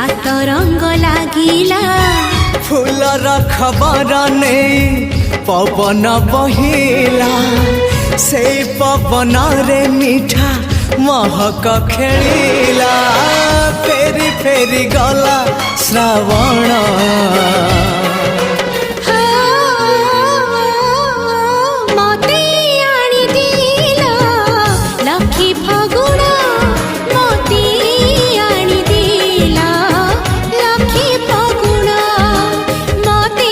सात रंग लागिला फूलर खबर नहीं पवन बहिला से पवन रे मीठा महक खेलिला फेरी फेरी गला श्रावण मते आनी दिला लखी फगुण मते आनी दिला लखी फगुण मते